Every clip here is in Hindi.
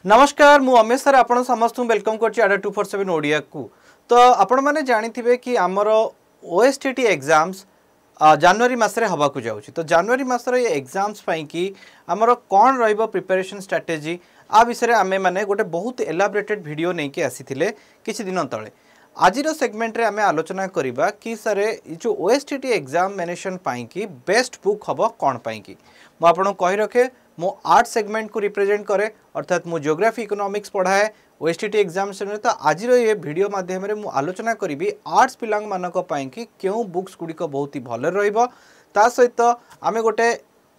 नमस्कार मु अमेश सर आपण समस्त वेलकम करछि आडा 247 ओडिया को। तो आपण माने जानिथिबे कि हमर ओएसटीटी एग्जाम्स जनवरी मासरे हवा को जाउछि। तो जनवरी मासरे ये एग्जाम्स पई कि हमर कोन रहइबो प्रिपरेशन स्ट्रेटजी आ विषय आमे माने गोटे बहुत एलाबोरेटेड वीडियो नै के आसीथिले किछि दिन तळे। आजिर सेगमेंट रे आमे आलोचना करिबा कि सर जो ओएसटीटी एग्जामिनेशन पई कि बेस्ट बुक हबो कोन पई कि मु आपन कहि रखे मो आर्ट सेगमेंट को रिप्रेजेंट करे अर्थात मो ज्योग्राफी इकोनॉमिक्स पढ़ाए ओएसटीटी एग्जामिनेशन। तो आज ये वीडियो माध्यम रे मु आलोचना करी आर्ट्स पिलांग मानक पई कि क्यों बुक्स गुड़िक बहुत ही भल रहिबो ता सहित आमे गोटे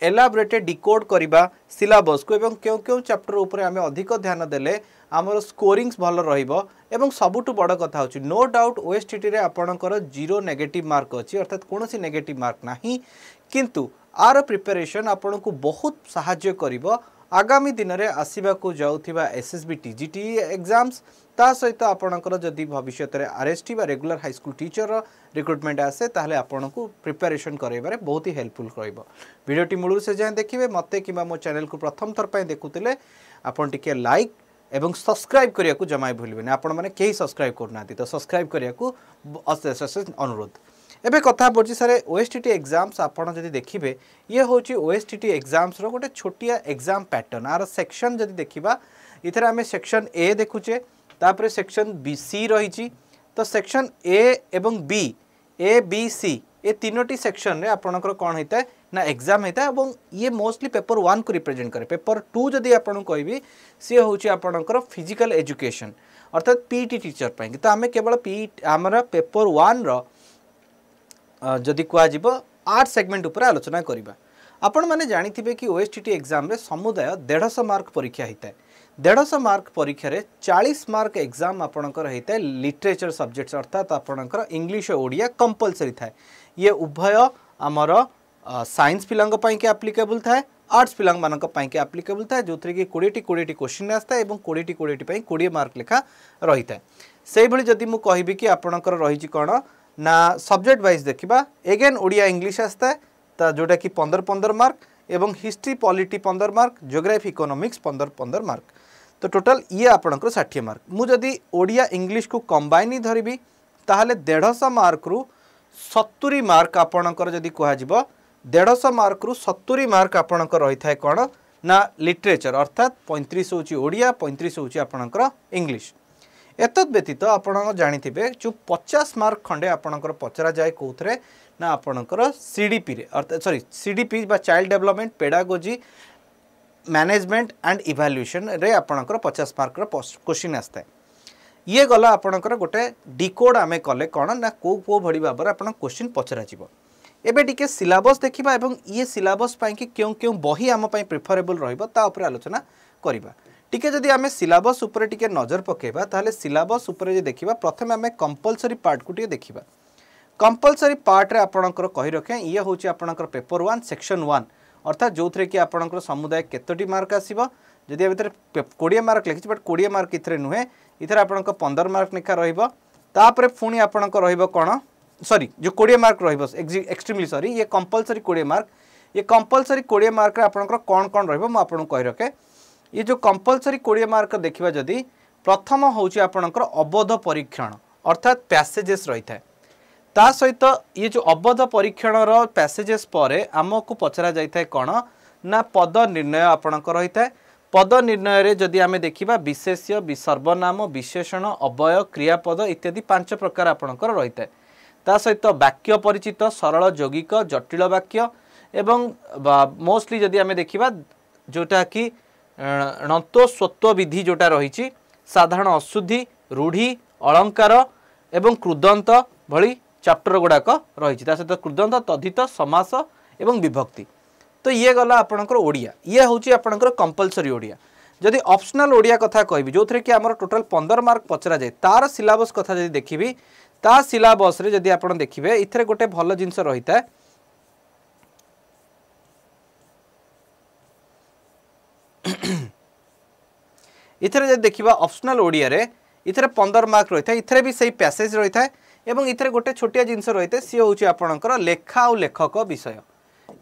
एलाबोरेटेड डिकोड करिबा सिलेबस को एवं क्यों क्यों चैप्टर ऊपर आमे अधिक ध्यान देले आमर स्कोरिंग्स भल रहिबो। एवं सबुठु बड़ कथा होची नो डाउट ओएसटीटी रे आपणकर जीरो नेगेटिव मार्क अछि अर्थात कोनोसी नेगेटिव मार्क नाही, किंतु आर प्रिपरेशन आपन को बहुत सहाय्य करिबो आगामी दिन रे आसीबा को जाउथिबा एसएसबी टीजीटी एग्जाम्स ता सहित आपणकर जदि भविष्य रे आरएसटी बा regular high school teacher recruitment आसे ताहले आपन को प्रिपरेशन करैबारे बहुत ही हेल्पफुल करइबो। वीडियोटी मुळु से जाय देखिबे मते किबा मो चैनल को प्रथम थर पय देखुतिले आपन टिके लाइक एवं सब्सक्राइब करिया को जमाय भूलिबेनी। आपन माने केही सब्सक्राइब करनाती तो सब्सक्राइब करिया को अशेष अनुरोध। एबे कथा पड़छि सर ओएसटीटी एग्जाम्स आपन जदि देखिबे ये होची ओएसटीटी एग्जाम्स रो गोटे छोटिया एग्जाम पैटर्न आर सेक्शन जदि देखिबा इथरे हमें सेक्शन ए देखुचे तापरे सेक्शन बी सी रहिछि। तो सेक्शन ए एवं B A B C A तीनोटी सेक्शन रे आपनकर कोन हेता ना एग्जाम हेता एवं ये मोस्टली पेपर 1 को रिप्रेजेंट करे। पेपर 2 जदि आपन कहबी से होची आपनकर फिजिकल एजुकेशन अर्थात पीटी टीचर पई। तो हमें केवल पी हमर पेपर 1 रो जदि कह आर्ट सेगमेंट उपर आलोचना करिबा। आपण माने जानिथिबे कि ओएसटीटी एग्जाम रे समुदाय 150 मार्क परीक्षा होता है। 150 मार्क परीक्षा रे 40 मार्क एग्जाम आपणकर होता है लिटरेचर सब्जेक्ट्स अर्थात आपणकर इंग्लिश और ओडिया कंपलसरी थाए। ये उभय आमर साइंस पिलांग पई के एप्लीकेबल थाए आर्ट्स पिलांग मानक पई के एप्लीकेबल थाए जोथरे कि 20 क्वेश्चन आस्ता एवं 20 पई 20 मार्क लेखा रही थाए। सेहि भली जदि मु कहिबी कि आपणकर रहिछि कोन ना सब्जेक्ट वाइज देखिबा एगेन ओडिया इंग्लिश आस्ता है जोटा कि 15 मार्क एवं history polity 15 mark geography economics 15 mark. तो टोटल ये आपणकर 60 मार्क। मु जदि ओडिया इंग्लिश को कंबाइन धरिबी ताहले 150 मार्क रु 70 मार्क आपणकर जदि कह जिवो 150 मार्क रु 70 मार्क आपणकर रही थाए कोन ना लिटरेचर अर्थात 35 होची ओडिया 35 होची आपणकर इंग्लिश। एतद व्यतीत आपण जानिथिबे जो 50 मार्क खंडे आपणकर पचरा जाए कोथरे ना आपणकर सीडीपी रे अर्थात सीडीपी बा child development pedagogy management and evaluation रे आपणकर 50 मार्क रो क्वेश्चन आस्ता है। ये गला आपणकर गोटे डिकोड आमे कले कोन ना को भडी बाबर आपण क्वेश्चन पचरा जिवो। एबे टिके सिलेबस देखिबा एवं ये सिलेबस पई कि क्यों बही आम पई प्रेफरेबल रहइबो ता ऊपर आलोचना करिबा। टिके जदि आमे सिलेबस ऊपर टिके नजर पकेबा ताहले सिलेबस ऊपर जे देखिबा प्रथमे आमे कंपलसरी पार्ट को टिके देखिबा। कंपलसरी पार्ट रे आपणकर कहि रखे ये होची आपणकर पेपर 1 सेक्शन 1 अर्थात जोथरे कि आपणकर समुदाय केतोटी मार्क आसीबो जदि एबेतर 20 मार्क लिखि बट 20 मार्क इथरे नुहे इथरे आपणकर 15 मार्क लेखा रहिबो। तापरे फुणी आपणकर रहिबो कोन सॉरी जो 20 मार्क रहिबो एक्सट्रीमली सॉरी ये कंपलसरी 20 मार्क। ये कंपलसरी 20 मार्क रे आपणकर कोन रहिबो म आपन कहि रखे। ये जो कंपलसरी 20 मार्क देखिबा जदि प्रथम होची आपणकर अवध परीक्षण अर्थात पैसेजेस रही थाए। ता सहित ये जो अवध परीक्षण रो पैसेजेस परे आमको पचरा जाय थाए कोन ना पद निर्णय आपणकर रही थाए। पद निर्णय रे जदि आमे देखिबा विशेष्य सर्वनाम विशेषण अव्यय क्रियापद इत्यादि 5 प्रकार आपणकर रही थाए। ता सहित वाक्य परिचित सरल यौगिक जटिल वाक्य एवं मोस्टली जदि आमे देखिबा जोटा कि णत्व स्वत्व विधि जोटा रही साधारण अशुद्धि रूढ़ी अलंकार एवं कृदंत भली चैप्टर गुड़ाक रही सहित कृदंत तद्धित समास एवं विभक्ति। तो ये गला आपणकर ओडिया ये होची आपणकर कंपलसरी ओडिया। जदि ऑप्शनल ओडिया कथा कहबी जो कि आमर टोटल 15 मार्क पचरा जाए तार सिलेबस कथा जदि देखिबी ता सिलेबस रे जदि आपण देखिबे इथरे गोटे भल जिंस रहिता है इथरे जदि देखिबा ऑप्शनल ओडिया रे इथरे 15 मार्क रही था इथरे भी सही पैसेज रही था एवं इथरे गोटे छोटिया जिंस रही था सी होची आपणकर लेखा और लेखक विषय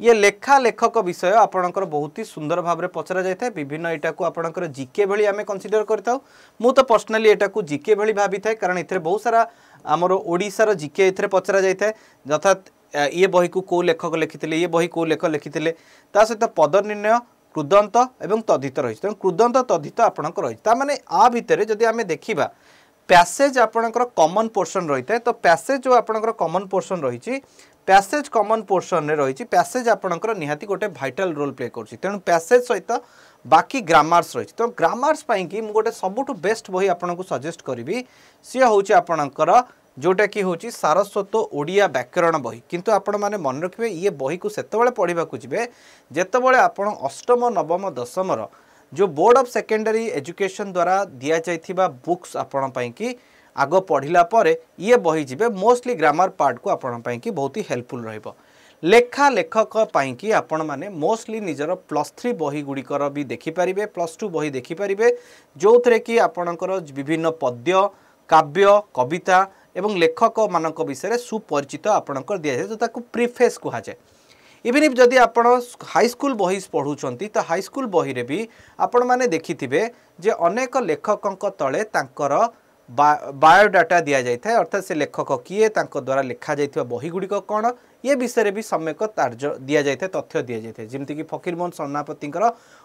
ये लेखा लेखक विषय आपणकर बहुत ही सुंदर भाव में पचरा जाए विभिन्न यहाँ को आपणकर जीके भली आम कनसीडर करता मु तो पर्सनाली यहाँ को जीके भली भावी थाए कारण ए बहुत सारा आमर ओडिशार जीके ए पचरा जाए अर्थात ये बही को कौ लेखक लिखिते ये बही कौ लेखक लिखिते सहित पद निर्णय कृदंत एवं तद्धित रही तेणु कृदंत तद्धित आपणकर रही ताने आ भितर जदि आम देखा पैसेज आपणकर कॉमन पोर्शन रही है तो पैसेज जो आपणकर कॉमन पोर्शन रही पैसेज कॉमन पोर्शन रे रही पैसेज आपणकर निहाती गोटे भाइटाल रोल प्ले कर तेणु पैसेज सहित बाकी ग्रामर्स रही तो ग्रामर्स कि गोटे सबुठ बेस्ट बही आपको सजेस्ट करी सी हूँ आपणकर जोटा कि हूँ सारस्वत ओडिया व्याकरण बही किंतु आपण मैंने मन रखिए ये बही को सेतबेले पढ़ा जी जितेबाला आपण अष्टम नवम दशम जो बोर्ड ऑफ सेकेंडरी एजुकेशन द्वारा दि जाइथिबा बुक्स आपण कि आग पढ़ला ये बही जीवे मोस्टली ग्रामर पार्ट को आपण कि बहुत ही हेल्पफुल रहिबो लेखा लेखक कि आपण माने मोस्टली निजर +3 बही गुड़िकर भी देखिपारे +2 बही देखिपारे जो थे कि आपणकर विभिन्न पद्य काव्य कविता एवं लेखक मानक विषय सुपरिचित आपणकर दि जाए जो ताकू प्रीफेस कहा जाए इवन इफ जदि आप हाईस्कूल बही पढ़ुंट तो हाईस्कूल बही रे भी आपण माने देखिथिबे जे अनेक लेखक तले तांकर बायोडाटा दि जाए अर्थात से लेखक किए द्वारा लिखा जाइथिबा बही गुड़िक कौन ये विषय भी सम्यक दि जाए तथ्य दि जाए जमीक फकीरमोहन सेनापति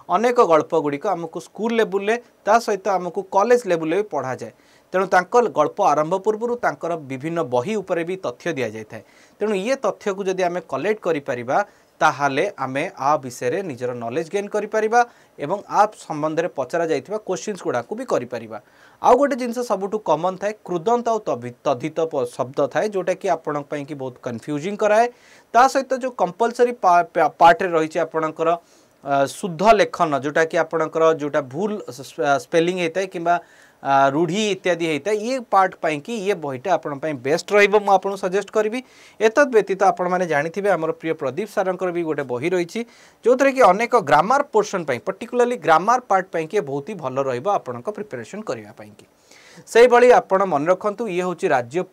अनेक गल्प गुड़िक आमको स्कूल लेवल सहित आमको कॉलेज लेवल भी पढ़ा जाए तेणु तांकर गल्प आरंभ पूर्व तांकर विभिन्न बही उपरे भी तथ्य दि जाए तेणु ये तथ्य को जदि आम कलेक्ट करिपरिबा ताहाले आमे आ विषय निजर नॉलेज गेन करिपरिबा एवं आप संबंध में पचरा जाइथिबा क्वेश्चंस गुडा को भी करिपरिबा आउ गोटे जिनस सबुठु कॉमन थाए कृदंत और तद्धित शब्द थाए जोटा कि आपण पई कि बहुत कंफ्यूजिंग कराए ता सहित जो कंपलसरी पार्ट रे रही आपणकर शुद्ध लेखन जोटा कि आपणकर जोटा भूल स्पेलिंग होता है किंबा रूढ़ी इत्यादि होता है ये पार्ट पाई कि ये बहीटा आपण बेस्ट रही सजेस्ट करी एतद व्यतीत आपण मैंने जानी आमर प्रिय प्रदीप सारंकर भी गोटे बही रही जो थे कि अनेक grammar portion particularly grammar part पाई कि बहुत ही भल रही प्रिपरेशन करने से भाई आपण मन रखु ये हूँ राज्य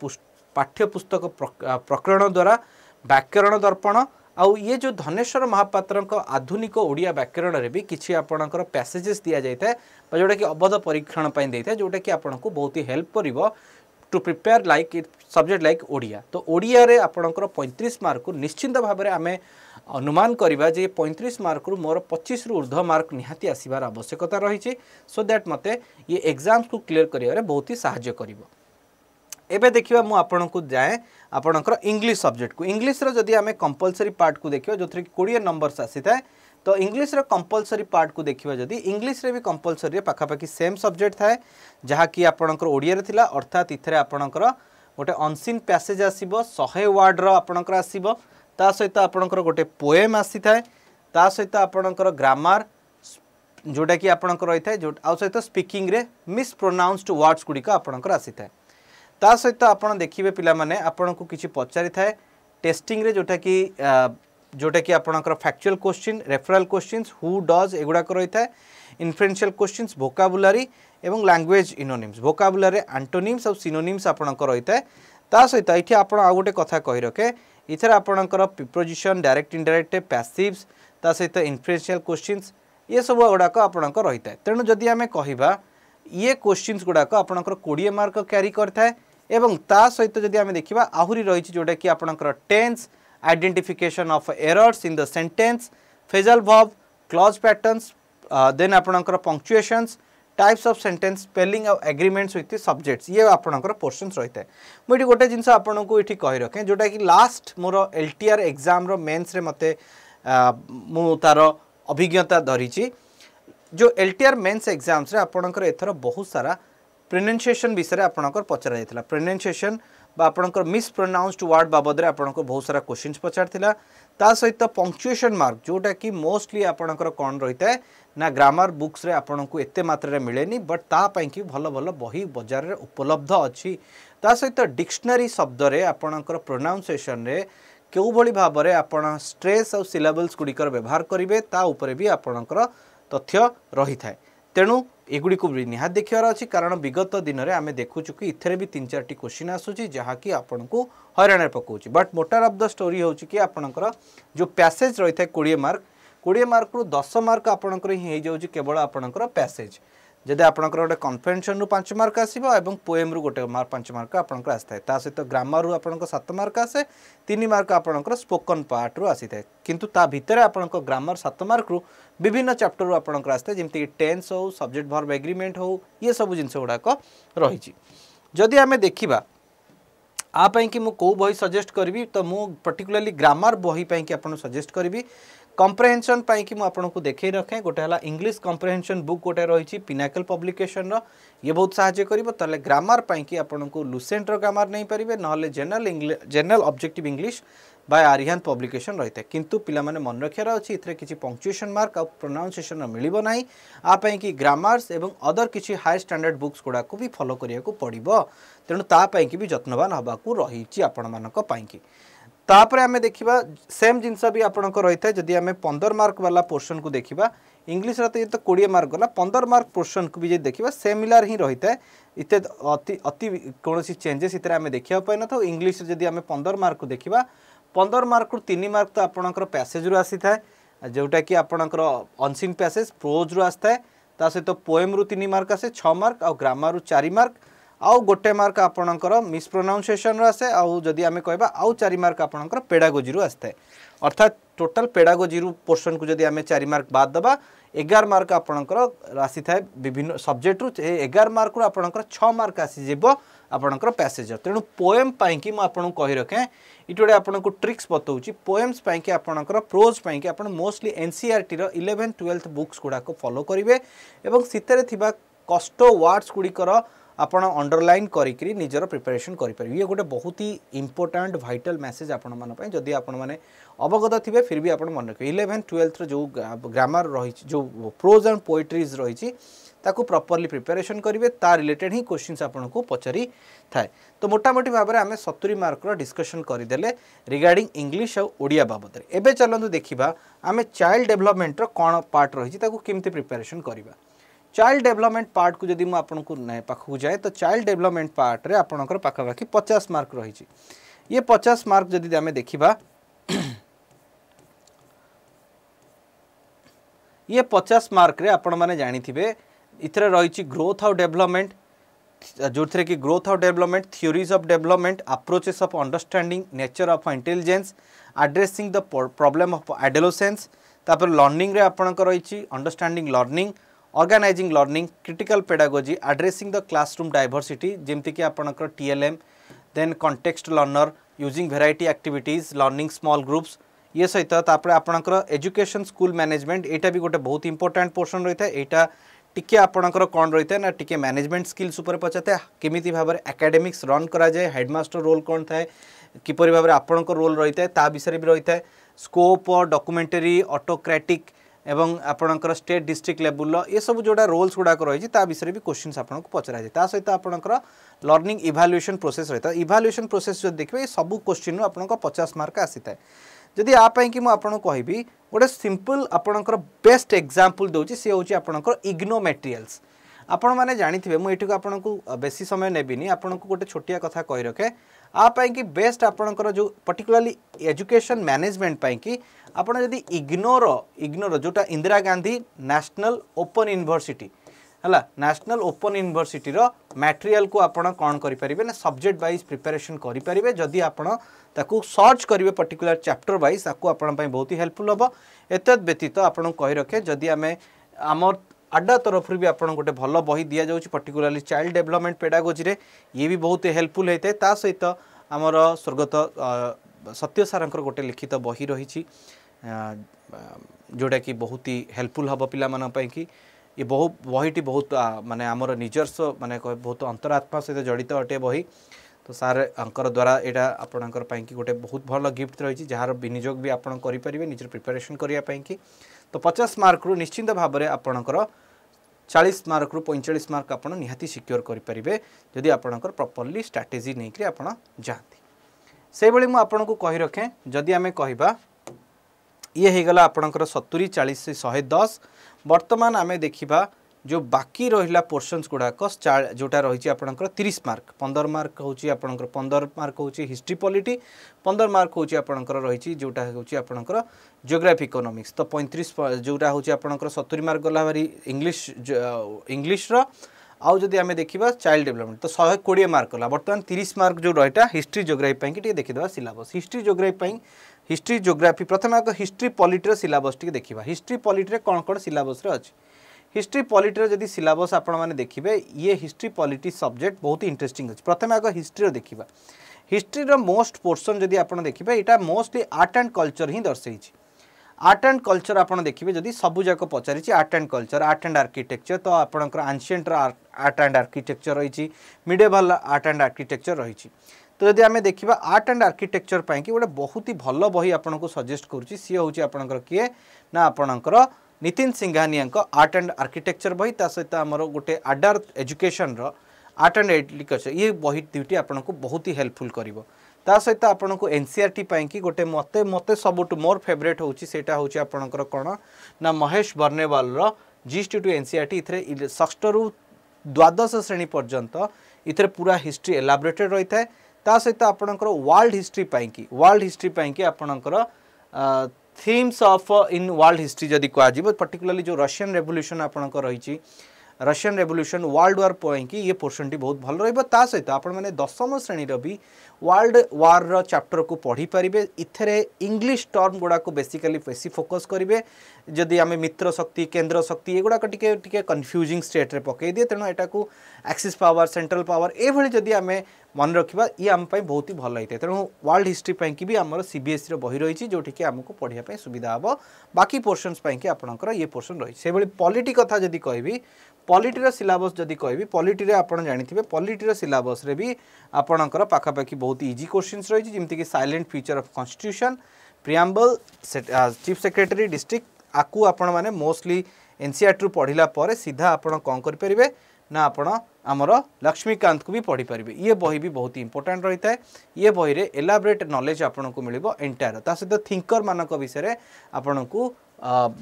पाठ्यपुस्तक प्रकरण द्वारा व्याकरण दर्पण आउ ये जो धनेश्वर महापात्र आधुनिक ओडिया व्याकरण रे भी किसी आपणकर पैसेजेस दि जाए जोटा कि अवध परीक्षण देता है जोटा कि आपको बहुत ही हेल्प कर to prepare like subject like Odia तो ओडिया रे आपणकर 35 मार्क को निश्चिंत भाव में आम अनुमान करवा जे 35 मार्क रु मोर 25 रु ऊर्ध्व मार्क निहाती आसबार आवश्यकता रही सो दैट मते ये एग्जाम्स को क्लियर करिवारे बहुत ही सहाय्य करिवो। एबे देखिबा मु आपन को जाए आपणकर इंग्लिश सब्जेक्ट को इंग्लिश रो जदि आमे कंपलसरी पार्ट को देखिबा जो 20 नंबर्स आसीता तो इंग्लिश रो कंपलसरी पार्ट को देखिबा जदि इंग्लिश रे भी कंपलसरी रे पाखापाखि सेम सब्जेक्ट थाए जहा कि आपणकर ओडिया रे थिला अर्थात इथरे आपणकर गोटे अनसीन पैसेज आसीबो 100 वर्ड रो आपणकर आसीबो ता सहित आपणकर गोटे पोएम आसी थाए ता सहित आपणकर ग्रामर जोटा कि आपणकर रही थाए जो आ सहित स्पीकिंग रे मिस प्रोनाउंस्ड वर्ड्स गुडी का आपणकर आसी थाए ता सहित आपण देखिए पिला माने आपण को किछि पचारि थाए टेस्टिंग रे जोटा कि आपणकर factual question referral questions who does एगुडा रही थाए इन्फ्लुएंशियल क्वेश्चंस वोकाबुलरी एवं लैंग्वेज इनोनिम्स वोकाबुलरी एंटोनिम्स और सिनोनिम्स आपणकर रही थाए ता सहित एठी आपण आ गोटे कथा कहि रखे इथर आपणकर प्रिपोजिशन डायरेक्ट इनडायरेक्ट पैसिव्स ता सहित इन्फ्लुएंशियल क्वेश्चंस ये सब गुड़ाक आपणकर रही थाए तेणु जदि आमे कहिबा ये क्वेश्चंस गुड़ाक आपणकर 20 मार्क कैरी करथाए एवं ता सहित जदि आमे देखिबा आहुरी रही जोटा कि आपणकर tense identification of errors in the sentence phrasal verb clause patterns then आपणकर punctuations types of sentence spelling और एग्रीमेंट्स विथ सब्जेक्ट्स ये आपणकर पोर्शंस रही है मुझे गोटे जिनस आपको ये कही रखे जोटा कि लास्ट मोर LTR एग्जाम रो मेंस रे मते मु तार अभिज्ञता धरी जो LTR मेंस एग्जाम्स रे आपणकर एथर बहुत सारा प्रोनाउंसिएशन विषय आपणकर पचरा जायतिला प्रोनाउंसिएशन बा आपणकर मिस प्रोनाउंस्ड वर्ड बाबद रे आपणकर बहुत सारा क्वेश्चंस पचारथिला ता सहित पंक्चुएशन मार्क जोटा कि मोस्टली आपणकर कोन रहिता है ना ग्रामर बुक्स रे आपणको एते मात्रा रे मिलेनी बट ता पई कि भलो भलो बही बाजार रे उपलब्ध अछि ता सहित डिक्शनरी शब्द रे आपणकर प्रोनाउंसिएशन रे केउ भली भाव रे आपण स्ट्रेस और सिलेबल्स गुडिकर व्यवहार करिवे ता ऊपर भी आपणकर तथ्य रही थाए तेणु एगुड़ी को भी निहात देखार अच्छी कारण विगत दिन में आम देखु कि इथे भी 3-4 क्वेश्चन आसूँ जहाँकि आपन को हईराण पकाउछि but moral of the story हो कि आपणकर जो पैसेज रही है 20 मार्क रु 10 मार्क आपणकर ही हो जाऊँ केवल आपणकर पैसेज जदि आपणकर गोटे कन्वेन्शन रु 5 मार्क आसो और पोएम रु गोटे 5 मार्क आपणकर आसी था सहित ग्रामर रु आपणकर 7 मार्क आसे 3 मार्क आपणकर स्पोकन पार्ट रु आसी था किंतु ता भितर आपणकर ग्रामर 7 मार्क रु विभिन्न चैप्टर रु आपणकर आसी था जेमति टेंस हो सब्जेक्ट वर्ब एग्रीमेंट हो ये सब जिनस गुड़ाक रही जदि आमे देखिबा आपाई कि मु को बही सजेस्ट करी तो मु पर्टिकुलरली ग्रामर बही पाई कि आपन सजेस्ट करी कम्प्रेहेंशन पाई कि मु आपन को देखै रखे गोटे हला इंग्लिश कम्प्रेहेंशन बुक गोटे रही पिनाकल पब्लिकेशन रो ये बहुत सहायता करिवो तले ग्रामर पाई कि आपन को लुसेंट रो ग्रामर नहीं परिबे नहले general objective English by Aryan publication रही है किंतु पिला माने मन रखियार अछि इथरे किछि पंक्चुएशन मार्क आ प्रोनाउंसिएशन मिलिबो नाही आ पई कि ग्रामर्स एवं अदर किछि हाई स्टैंडर्ड बुक्स गुडा को भी फॉलो करिया को पड़िबो तेणु ता पई कि भी यत्नवान हबा को रहिछि आपण मानक पई कि तापरे आमे देखिबा सेम जिंस भी आपणक रही है जदि आमे 15 मार्क वाला पोर्शन को देखिबा इंग्लिश रा तो 20 मार्क गला 15 मार्क पोर्शन को भी जे देखिबा सिमिलर ही रही है इते अति कोनोसी चेंजेस इतरे आमे देखिया पाइ न तो इंग्लिश जदि आमे 15 मार्क को देखिबा 15 मार्क रु 3 मार्क तो आपणकर पैसेज रु आसी थाए जोटा कि आपणकर अनसीन पैसेज प्रोज रु आस्ता है ता सहित पोएम रु 3 मार्क आसे 6 मार्क और ग्रामर रु 4 मार्क आउ गोटे मार्क आपणकर मिसप्रोनाउंसिएशन रु आसे आउ जदि आमे कहबा आउ 4 मार्क आपणकर पेडागोजी रु आस्ता है अर्थात टोटल पेडागोजी रु पोर्शन को जदि आमे 4 मार्क बाद दबा 11 मार्क आपणकर आसी थाए विभिन्न सब्जेक्ट रु 11 मार्क रु आपणकर 6 मार्क आसी जेबो आपणकर पैसेज तेणु पोएम पाई कि मु आपन कहि रखे इटोडे आपन को ट्रिक्स बताउची पोएम्स पाई कि आपणकर प्रोज पाई कि आपन मोस्टली एनसीईआरटी रो 11th 12th बुक्स गुडा को फॉलो करिवे एवं सितरे थिबा कष्ट वर्ड्स गुडीकर आपण अंडरलाइन करिकरी निजर प्रिपरेशन करि परिबे ये गोटे बहुत ही इंपोर्टेंट वाइटल मेसेज आपण मन पई जदी आपण माने अवगत थिबे फिर भी आपण मन रखे 11th 12th रो जो ग्रामर रही जो प्रोज एंड पोएट्रीज रही ताकू प्रॉपर्ली प्रिपरेशन करेंगे ता रिलेटेड ही क्वेश्चंस आपन को पचारि थाए तो मोटामोटी भाव में आम 70 मार्क डिस्कशन करदेले रिगार्डिंग इंग्लिश और ओडिया बाबद एबे चलନ୍ତୁ देखिबा आम चाइल्ड डेवलपमेंट रो कोन पार्ट रही ताकू केमती प्रिपरेशन करबा चाइल्ड डेवलपमेंट पार्ट को जदि मु आपन को पाखु जाए तो चाइल्ड डेवलपमेंट पार्ट रे आपनकर पाखापाखि 50 मार्क रही ये 50 मार्क जदि आम देखिबा ये 50 मार्क रे आपण माने जानि थिबे इथरे रही ग्रोथ ऑफ डेवलपमेंट जो थे कि growth of development theories of development approaches of understanding nature of intelligence addressing the problem of adolescence तापर लर्निंग रे आपणकर रही understanding learning organizing learning critical pedagogy addressing the classroom diversity जेमती कि आपणकर TLM then context learner using variety activities learning small groups ये सहित तापर आपणकर एजुकेशन स्कूल मैनेजमेंट एटा भी गोटे बहुत इंपोर्टेंट पोर्शन रही है एटा टिके आपणकर कौन रही है ना टिके मैनेजमेंट स्किल्स उपर पचाते केमिति भाव में एकेडमिक्स रन करा जाए हेडमास्टर रोल कौन थाए किपरि भाव में आपणकर रोल रही है ता विषय भी रही है स्कोप डॉक्यूमेंटरी ऑटोक्रेटिक एवं आपणकर स्टेट डिस्ट्रिक्ट लेवल ये सब जोड़ा रोल्स गुड़ाक रही है विषय भी क्वेश्चन आपको पचरा जाए सहित आपणकर लर्निंग इभाल्युएशन प्रोसेस रही है इभाल्युएशन प्रोसेस जो देखिए सब क्वेश्चन आपको 50 मार्क आसी था जदि आपाई कि मुझे कहबी गोटे सिंपल आपणकर बेस्ट एग्जांपल दूसरी सी हूँ आपणकर इग्नो मटेरियल्स आपण मैंने जानी मुझे आपन को बेसी समय नेबिनी आपन को गोटे छोटिया कथा कही रखे आपाई कि बेस्ट आपणकर जो पर्टिकुलरली एजुकेशन मैनेजमेंट पाई कि आपन जदि इग्नोर जोटा Indira Gandhi national open university है नेशनल ओपन यूनिवर्सिटी मटेरियल को आपड़ कौन करेंगे ना सब्जेक्ट वाइज प्रिपरेशन करेंगे जदि आपड़ ताकू सर्च करेंगे पर्टिकुलर चैप्टर वाइज ताकू आपण बहुत ही हेल्पफुल हम एत व्यतीत आपन कही रखे जदि आम आम आडा तरफ भी आप गोटे भल बही दि जाऊँगी पर्टिकुलरली चाइल्ड डेवलपमेंट पेडागोजी रे ये भी बहुत हेल्पफुल होता है ता सहित आमर स्वर्गत सत्य सारंकर गोटे लिखित बही रही जोटा कि बहुत ही हेल्पफुल हम पाई कि ये बहुत बहीटी बहुत माने आमर निजस्व माने बहुत अंतरात्मा सहित जड़ित अटे बही तो सार अंकर द्वारा यहाँ आपणकर कि गोटे बहुत भल गिफ्ट रही जार विनियोग भी आप करेंगे निजर प्रिपरेशन करने कि तो 50 मार्क रु निश्चिंत भाव में आपणकर 40 मार्क रु 45 मार्क आप निहाती सिक्योर करेंगे जदि आपणकर प्रॉपर्ली स्ट्रैटेजी नहीं कि आप जाती से भाई मुझे को कही रखे जदि आम कहवा ये होगला आपणकर 70 40 110 वर्तमान आम देखा जो बाकी रहिला पोर्शंस गुड़ाक जोटा रही आपंकर 30 मार्क 15 मार्क होची आपंकर 15 मार्क होची हिस्ट्री पॉलिटी 15 मार्क होची आपंकर रही जोटा होची आपंकर जियोग्राफी इकोनॉमिक्स तो 35 जोटा होची आपंकर 70 मार्क गला भारी इंग्लिश रो आउ जदि आमे देखिबा चाइल्ड डेवलपमेंट तो 120 मार्क गला बर्तमान 30 मार्क जो रहिटा हिस्ट्री जियोग्राफी पई कि देखिदबा सिलेबस हिस्ट्री जियोग्राफी पई हिस्ट्री जियोग्राफी प्रथम आग हिस्ट्री पॉलिटी सिलेबस टी देखिबा हिस्ट्री पॉलिटी कौन कौन सिलेबस रे अछि हिस्ट्री पॉलिटी जदि सिलेबस आपण माने देखिबे ये हिस्ट्री पॉलिटी सब्जेक्ट बहुत इंटरेस्टिंग अछि प्रथम आग हिस्ट्री रो देखिबा हिस्ट्री रो मोस्ट पोर्शन जदि आपण देखिबे एटा मोस्टली आर्ट एंड कल्चर ही दर्शाइछि आर्ट एंड कल्चर आपण देखिबे जदि सबु जाक पचारिछि art and culture art and architecture तो आपणकर एंशिएंट आर्ट एंड आर्किटेक्चर रहिछि मिडिएवल आर्ट एंड आर्किटेक्चर रहिछि तो यदि आमे देखिबा आर्ट एंड आर्किटेक्चर पई कि गोटे बहुत ही भलो बही आपनको सजेस्ट करूछि सी होछि आपणकर किए ना आपणकर Nitin Singhania art and architecture बही ता सहित आमर गोटे आडार एजुकेशन रो आर्ट एंड एग्रीकल्चर ये बही दुईटी आपनको बहुत ही हेल्पफुल करिवो ता सहित आपनको एनसीईआरटी पई कि गोटे मते मते सबुट मोर फेवरेट होछि सेटा होछि आपणकर कोन ना महेश बर्नेवाल रो जीएसटी टू एनसीईआरटी इथरे षष्ठ रु द्वादश श्रेणी पर्यंत इथरे पूरा हिस्ट्री एलाबोरेटेड रही थाए ता सहित आपणकर वर्ल्ड हिस्ट्री पई कि आपणकर themes of in world history जदि कह पर्टिकुलरली जो रशियन रेवोल्यूशन आपणकर रही रशियन रेवोल्यूशन वर्ल्ड वार पई कि ये पोर्शन टी बहुत भल रहिबो ता सहित आपण माने दशम श्रेणी रो भी वर्ल्ड वार रो चैप्टर को पढ़ी परिबे इथरे इंग्लिश टर्म गुडा को बेसी फोकस करिवे जदि आमे मित्र शक्ति केंद्र शक्ति एगुडा टिके टिके कंफ्यूजिंग स्टेट रे पकई दिए तेणु एटा को एक्सिस पावर सेंट्रल पावर ए भली जदि आमे मन रखिबा ये आम पई बहुत ही भल होइते तेणु वर्ल्ड हिस्ट्री पई कि भी हमर सीबीएसई रो बही रही जोठी कि हमको पढ़िया पई सुविधा हबो बाकी पोर्शंस पई कि आपनकर ये पोर्शन रही से भली पॉलिटी कथा जदि कहबी पॉलिटी रो सिलेबस जदि कहबी पॉलिटी रे आपण जानिथिबे पॉलिटी रो सिलेबस रे भी आपनकर पाखापाखी बहुत इजी क्वेश्चंस रही जेमति कि salient feature of constitution preamble chief secretary district आकु आपण माने मोस्टली एनसीईआरटी पढ़िला पर सीधा आपण कोन कर परिबे ना आपण आमर लक्ष्मीकांत को भी पढ़ी पारे ये बही भी बहुत ही इंपोर्टेंट रही है ये बही रे एलाबरेट नॉलेज आपन को मिलिबो एंटायर ता सहित थिंकर मानक विषय आपन को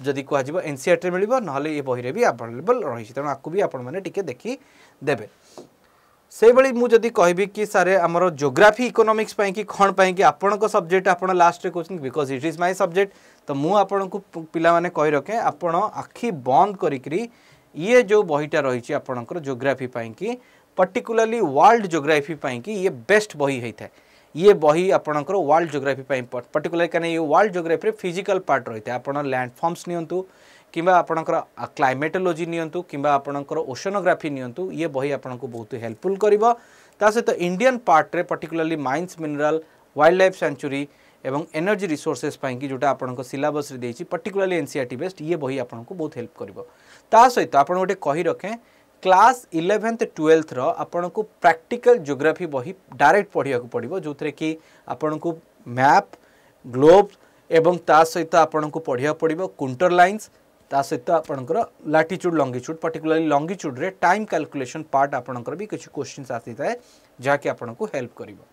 जदि कह एनसीईआरटी मिलिबो नहले ये बही रे भी अवेलेबल रही तेणु आपको भी आपण माने टिके देखि देबे से भली मु जदि कहबी कि सारे आमर जियोग्राफी इकोनॉमिक्स पई कि कोन पई कि आपण को सब्जेक्ट आपण लास्ट रे question because it is my subject तो मु आपण को पिला माने कहि रखे आपण आखि बंद करिकरी ये जो बहीटा रही आपणकर जियोग्राफी पई कि पर्टिकुलरली वर्ल्ड जियोग्राफी पई कि ये बेस्ट बही होता है ये बही आपणकर वर्ल्ड जियोग्राफी पई पर्टिकुलर कने ये वर्ल्ड जियोग्राफी रे फिजिकल पार्ट रही है आपण लैंडफॉर्म्स नियंतु किंबा आपणकर क्लाइमेटोलॉजी नियंतु किंबा आपणकर ओशनोग्राफी नियंतु ये बही आपणको बहुत हेल्पफुल करिवो ता सहित इंडियन पार्ट रे particularly mines mineral wild life sanctuary एवं एनर्जी रिसोर्सेस पई कि जोटा आपणको सिलेबस रे देछि पर्टिकुलरली एनसीईआरटी बेस्ड ये बही आपणको बहुत हेल्प करिवो ता सहित आपण गोटे कहि रखें क्लास 11th 12th रो आपणको प्रैक्टिकल जियोग्राफी बही डायरेक्ट पढ़िया को पड़िबो जोथरे कि आपणको मैप ग्लोब एवं ता सहित आपणको पढ़िया पड़िबो कुंटर लाइन्स ता सहित आपणकर लैटिट्यूड लॉन्गिट्यूड पर्टिकुलरली लॉन्गिट्यूड रे टाइम कैलकुलेशन पार्ट आपणकर भी कुछ क्वेश्चंस आसी थाए जा कि आपणको हेल्प करिवो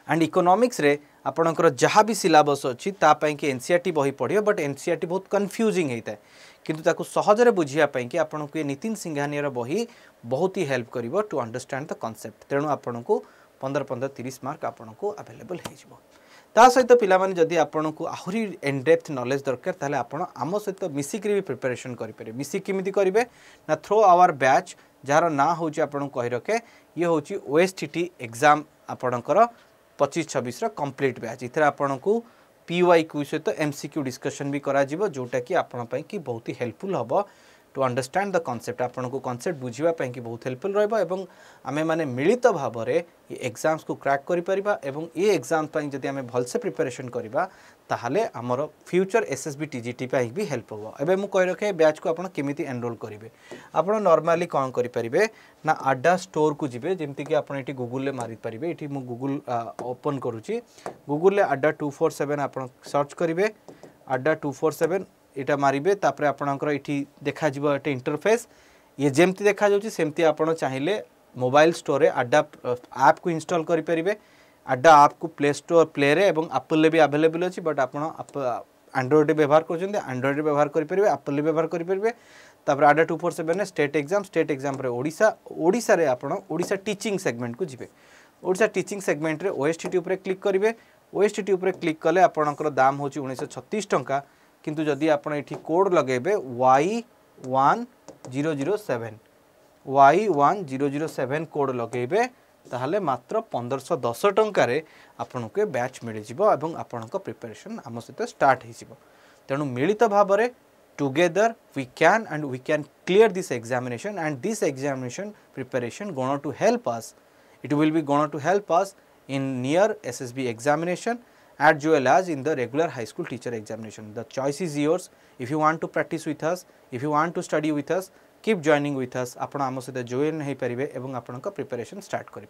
एंड इकोनॉमिक्स रे आपणकर जहाँ भी सिलेबस अच्छी तापाई कि एनसीईआरटी बही पढ़ियो बट एनसीईआरटी बहुत कन्फ्यूजिंग होता है किंतु ताकू सहजरे बुझिया पई कि आपनको ये नितिन सिंघानिया बही बहुत ही हेल्प करिवो टू अंडरस्टैंड द कांसेप्ट तेणु आपनको 15-15-30 मार्क आपनको अवेलेबल हो जिवो ता सहित पिला माने जदी आपनको आहुरी इन डेप्थ नॉलेज दरकार ताले आपण आम सहित मिसिक भी प्रिपरेशन करि पारे मिसिक किमिति करिवे ना थ्रो आवर बैच जार ना होची आपनको कहि रखे ये होची ओएसटीटी एग्जाम आपणकर 25-26 रा कंप्लीट बैच इथरे आपनको पीवाईक्यू सहित एमसीक्यू डिस्कशन भी करा जिवो जोटा कि आपण पई कि बहुत ही हेल्पफुल हबो टू अंडरस्टैंड द कांसेप्ट आपन को कांसेप्ट बुझिबा पई कि बहुत हेल्पफुल रहबो एवं आमे माने मिलित भाव रे ये एग्जाम्स को क्रैक करि परिबा एवं ये एग्जाम पई जदि आमे भल से प्रिपरेशन करिबा ताहाले हमर फ्यूचर एसएसबी टीजीटी पई भी हेल्प होबो एबे मु कहि रखे बैच को आपण केमिति एनरोल करिवे आपण नॉर्मली कोन करि परिबे ना अड्डा स्टोर को जिवे जेमति कि आपण एटी गूगल ले मारि परिबे एटी मु गूगल ओपन करूची गूगल ले अड्डा 247 आपण सर्च करिवे अड्डा 247 इटा मारिबे तापरे आपणकर इठी देखा जिवो एटे इंटरफेस ये जेमति देखा जाउची सेमति आपण चाहिए मोबाइल स्टोर रे अड्डा ऐप को इंस्टॉल करि परिबे अड्डा ऐप को प्ले स्टोर प्ले रे एवं एप्पल ले भी अवेलेबल अछि बट आपण एंड्रॉइड व्यवहार करछन्ते एंड्रॉइड व्यवहार करि परिबे एप्पल ले व्यवहार करि परिबे तापर आडा 247 स्टेट एग्जाम रे ओडिशा रे आपण ओडिशा टीचिंग सेगमेंट को जिवे ओडिशा टीचिंग सेगमेंट रे ओएसटीटी ऊपर क्लिक करिवे ओएसटीटी ऊपर क्लिक कले आपणकर दाम होची 1936 टंका किंतु जदि आपण एठी कोड लगेबे Y1007 कोड लगेबे ताहले मात्र 1510 टंका रे आपन के बैच मिल जिवो एवं आपन को प्रिपरेशन आम सहित स्टार्ट हो जिवो तेणु मिलित भाव में together we can clear this examination and this examination preparation gonna to help us it will be going to help us in near SSB examination as well as in the regular high school teacher examination. The choice is yours. If you want to practice with us, if you want to study with us, keep joining with us. आपण आम सहित जॉइन हो पारे और आपण प्रिपरेशन स्टार्ट करें.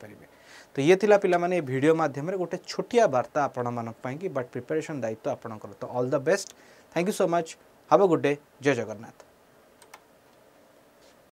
तो ये थिला पिला माने वीडियो माध्यम रे गोटे छोटिया वार्ता आपण मानक पई कि बट प्रिपरेशन दायित्व आपणकर. तो all the best. Thank you so much. Have a good day. जय जगन्नाथ.